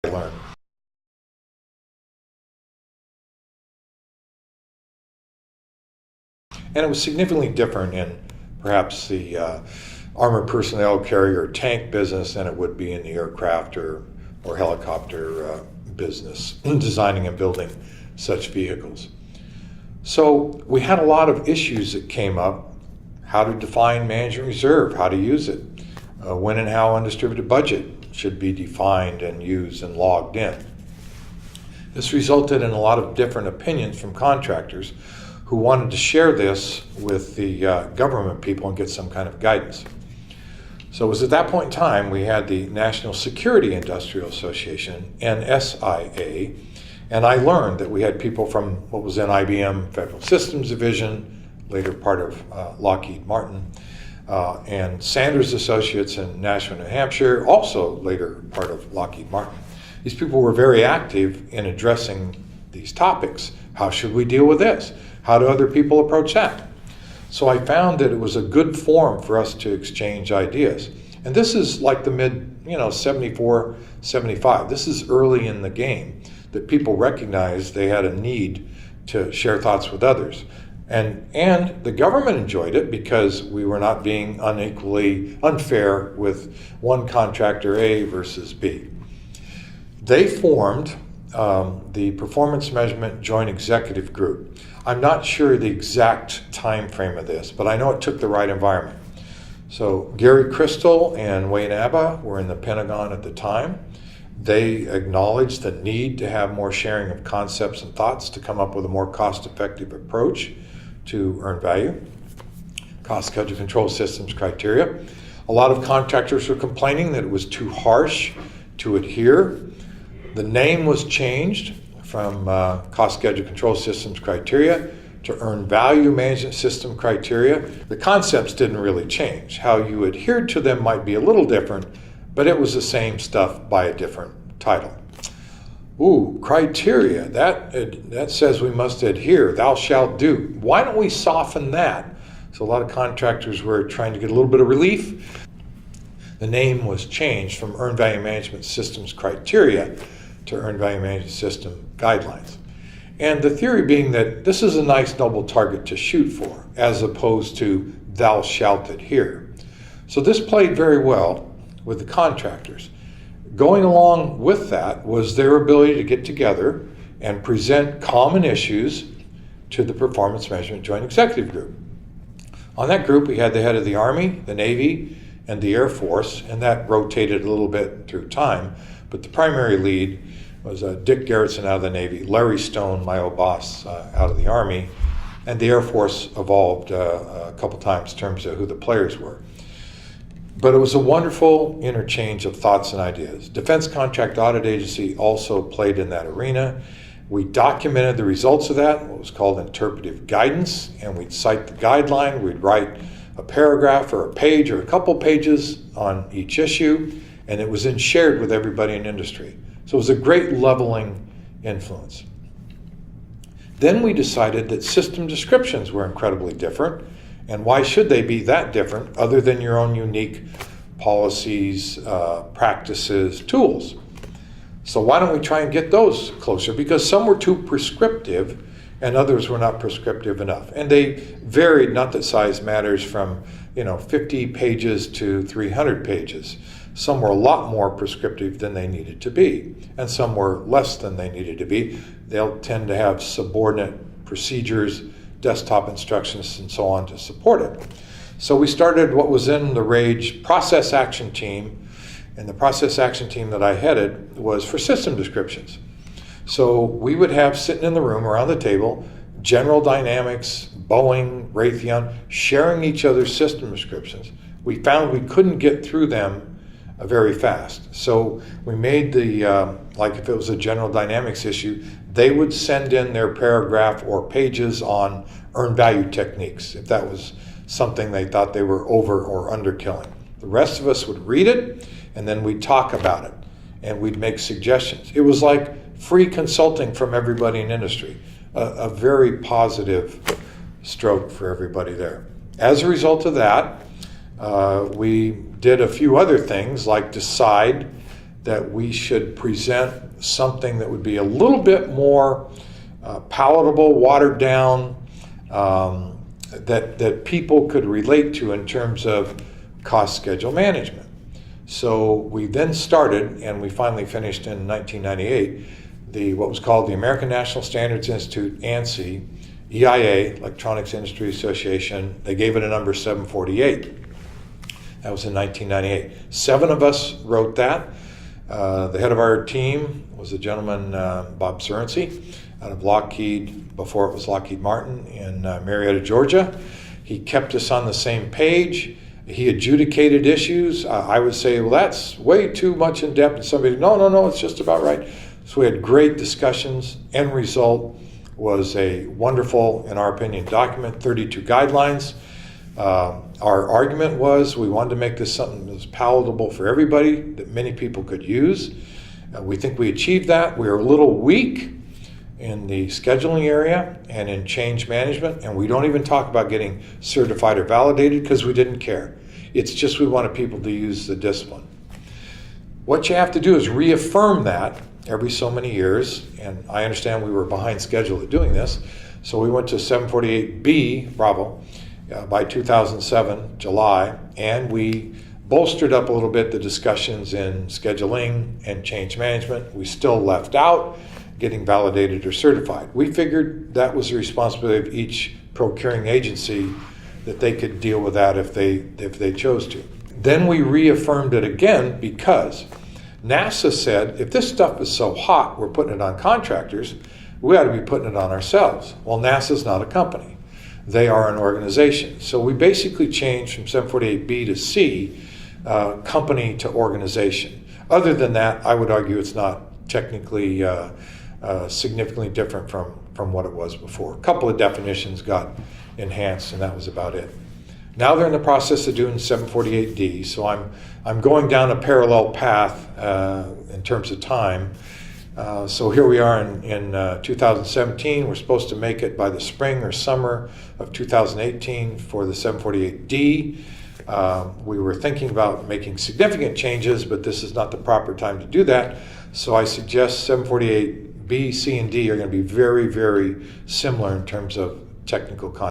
learn. And it was significantly different in perhaps the armored personnel carrier tank business than it would be in the aircraft or helicopter business, designing and building such vehicles. So we had a lot of issues that came up: how to define management reserve, how to use it, when and how undistributed budget should be defined and used and logged in. This resulted in a lot of different opinions from contractors who wanted to share this with the government people and get some kind of guidance. So it was at that point in time we had the National Security Industrial Association, NSIA, and I learned that we had people from what was then IBM Federal Systems Division, later part of Lockheed Martin, and Sanders Associates in Nashville, New Hampshire, also later part of Lockheed Martin. These people were very active in addressing these topics. How should we deal with this? How do other people approach that? So I found that it was a good forum for us to exchange ideas. And this is like the mid, 74, 75. This is early in the game that people recognized they had a need to share thoughts with others. And the government enjoyed it because we were not being unequally unfair with one contractor A versus B. They formed the Performance Measurement Joint Executive Group. I'm not sure the exact time frame of this, but I know it took the right environment. So Gary Crystal and Wayne Abba were in the Pentagon at the time. They acknowledged the need to have more sharing of concepts and thoughts to come up with a more cost-effective approach to earned value, cost schedule control systems criteria. A lot of contractors were complaining that it was too harsh to adhere. The name was changed from cost schedule control systems criteria to earned value management system criteria. The concepts didn't really change. How you adhered to them might be a little different, but it was the same stuff by a different title. Ooh, criteria, that says we must adhere, thou shalt do. Why don't we soften that? So a lot of contractors were trying to get a little bit of relief. The name was changed from earned value management systems criteria to earned value management system guidelines. And the theory being that this is a nice noble target to shoot for, as opposed to thou shalt adhere. So this played very well with the contractors. Going along with that was their ability to get together and present common issues to the Performance Measurement Joint Executive Group. On that group, we had the head of the Army, the Navy, and the Air Force, and that rotated a little bit through time, but the primary lead was Dick Garretson out of the Navy, Larry Stone, my old boss, out of the Army, and the Air Force evolved a couple times in terms of who the players were. But it was a wonderful interchange of thoughts and ideas. Defense Contract Audit Agency also played in that arena. We documented the results of that, what was called interpretive guidance, and we'd cite the guideline. We'd write a paragraph or a page or a couple pages on each issue, and it was then shared with everybody in industry. So it was a great leveling influence. Then we decided that system descriptions were incredibly different, and why should they be that different other than your own unique policies, practices, tools? So why don't we try and get those closer? Because some were too prescriptive and others were not prescriptive enough. And they varied, not that size matters, from 50 pages to 300 pages. Some were a lot more prescriptive than they needed to be, and some were less than they needed to be. They'll tend to have subordinate procedures, desktop instructions, and so on to support it. So we started what was in the rage process action team, and the process action team that I headed was for system descriptions. So we would have sitting in the room around the table, General Dynamics, Boeing, Raytheon, sharing each other's system descriptions. We found we couldn't get through them very fast. So we made like if it was a General Dynamics issue, they would send in their paragraph or pages on earned value techniques, if that was something they thought they were over or under killing. The rest of us would read it, and then we'd talk about it, and we'd make suggestions. It was like free consulting from everybody in industry, a very positive stroke for everybody there. As a result of that, we did a few other things, like decide that we should present something that would be a little bit more palatable, watered down, that people could relate to in terms of cost schedule management. So we then started, and we finally finished in 1998, what was called the American National Standards Institute, ANSI, EIA, Electronics Industry Association. They gave it a number 748. That was in 1998. 7 of us wrote that. The head of our team was a gentleman, Bob Cerency, out of Lockheed, before it was Lockheed Martin, in Marietta, Georgia. He kept us on the same page. He adjudicated issues. I would say, well, that's way too much in depth. And somebody, no, it's just about right. So we had great discussions. End result was a wonderful, in our opinion, document, 32 guidelines. Our argument was we wanted to make this something that was palatable for everybody, that many people could use. We think we achieved that. We were a little weak in the scheduling area and in change management, and we don't even talk about getting certified or validated because we didn't care. It's just we wanted people to use the discipline. What you have to do is reaffirm that every so many years, and I understand we were behind schedule at doing this, so we went to 748B, Bravo, by 2007, July, and we bolstered up a little bit the discussions in scheduling and change management. We still left out getting validated or certified. We figured that was the responsibility of each procuring agency, that they could deal with that if they chose to. Then we reaffirmed it again because NASA said, if this stuff is so hot, we're putting it on contractors, we ought to be putting it on ourselves. Well, NASA's not a company. They are an organization. So we basically changed from 748B to C, company to organization. Other than that, I would argue it's not technically significantly different from what it was before. A couple of definitions got enhanced, and that was about it. Now they're in the process of doing 748D, so I'm going down a parallel path in terms of time. So here we are in 2017. We're supposed to make it by the spring or summer of 2018 for the 748D. We were thinking about making significant changes, but this is not the proper time to do that. So I suggest 748B, C, and D are going to be very, very similar in terms of technical content.